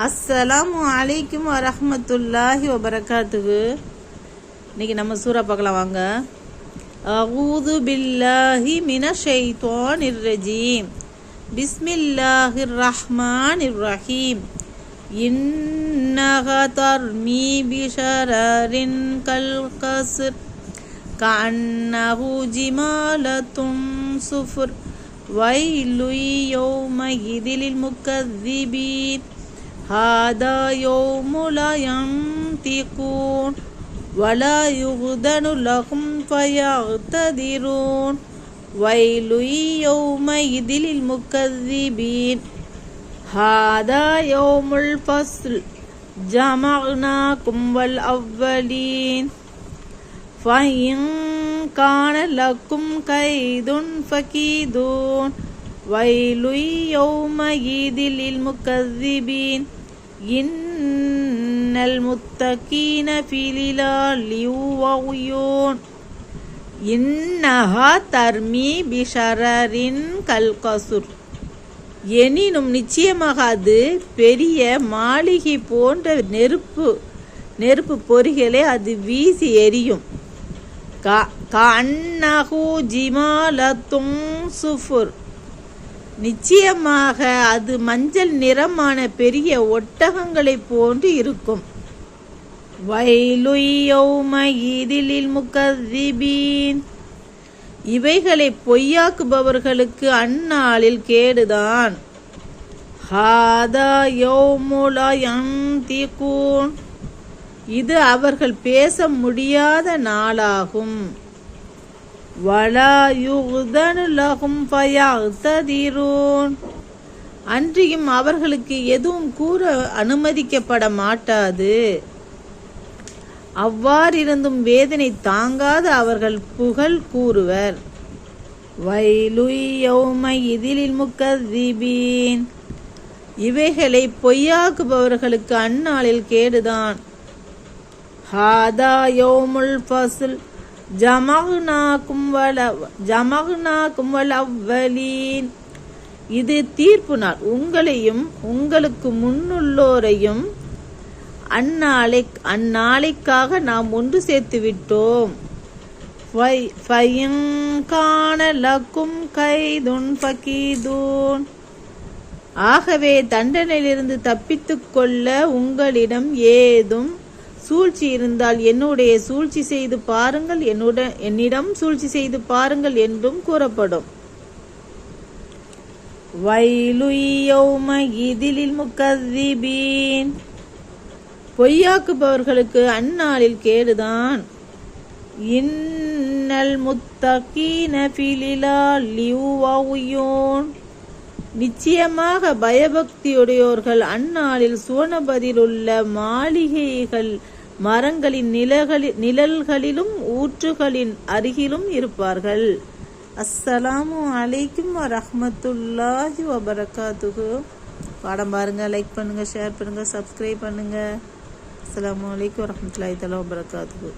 அஸ்ஸலாமு அலைக்கும் வரஹ்மத்துல்லாஹி வபரகாத்துஹு. இன்னைக்கு நம்ம சூரா பார்க்கலாம் வாங்க. அஊது பில்லாஹி மினஷ் ஷைத்தானிர் ரஜீம். பிஸ்மில்லாஹிர் ரஹ்மானிர் ரஹீம். இன்னஹா தர்மீ பிஷரரின் கல் கஸ்ர் கஅன்னஹு ஜிமாலத்துன் சுஃபுர் வைலு யௌமஇதில் முக்கذிபீன் هذا يوم لا ينطقون ولا يؤذن لهم فيعتذرون ويل يومئذ للمكذبين هذا يوم الفصل جمعناكم والأولين فإن كان لكم كيد فكيدون ويل يومئذ للمكذبين إن المتقين في ظلال وعيون إنها ترمي بشرر كالقصر. எனினும் நிச்சயமாக அது பெரிய மாளிகை போன்ற நெருப்பு பொறிகளை அது வீசி எரியும். கஅன்னஹு ஜிமாலத்துன் சுஃபுர், நிச்சயமாக அது மஞ்சள் நிறமான பெரிய ஒட்டகங்களை போன்று இருக்கும். வைலு யௌமஇதில் முக்கذிபீன், இவைகளை பொய்யாக்குபவர்களுக்கு அந்நாளில் கேடுதான். ஹாதா யௌமு லா யன்திகூன், இது அவர்கள் பேச முடியாத நாளாகும். வலா யுக்தனு லஹும் ஃபயஅ்ததிரூன், அன்றியும் அவர்களுக்கு எதுவும் கூற அனுமதிக்கப்பட மாட்டாது. அவ்வாறிருந்தும் வேதனை தாங்காத அவர்கள் புகழ் கூறுவர். வைலு யௌமஇதில் முக்கذிபீன், இவைகளை பொய்யாக்குபவர்களுக்கு அந்நாளில் கேடுதான். ஹாதா யௌமுல் ஃபஸ்ல் ஜமஅனாக்கும் வல் அவ்வலீன், இது தீர்ப்பு நாள், உங்களையும் உங்களுக்கு முன்னுள்ளோரையும் அந்நாளைக்காக நாம் ஒன்று சேர்த்து விட்டோம். ஃபஇன் கான லக்கும் கைதுன் ஃபகீதூன், ஆகவே தண்டனையிலிருந்து தப்பித்துக் கொள்ள உங்களிடம் ஏதும் சூழ்ச்சி இருந்தால் என்னுடைய சூழ்ச்சி செய்து பாருங்கள், என்னிடம் சூழ்ச்சி செய்து பாருங்கள் என்றும் கூறப்படும். வைலு யௌமஇதில் முக்கذிபீன், பொய்யாக்குபவர்களுக்கு அந்நாளில் கேடுதான். இன்னல் முத்தகீன ஃபீ லிலாலி வஉயூன், நிச்சயமாக பயபக்தியுடையோர்கள் அந்நாளில் சுவனபதியில் உள்ள மாளிகைகள் மரங்களின் நிழல்களிலும் ஊற்றுகளின் அருகிலும் இருப்பார்கள். அஸ்ஸலாமு அலைக்கும் வரஹ்மத்துல்லாஹி வபரகாத்துஹு. பாடம் பாருங்க, லைக் பண்ணுங்க, ஷேர் பண்ணுங்க, சப்ஸ்கிரைப் பண்ணுங்க. அஸ்ஸலாமு அலைக்கும் வரஹ்மத்துல்லாஹி தஆலா வபரகாத்துஹு.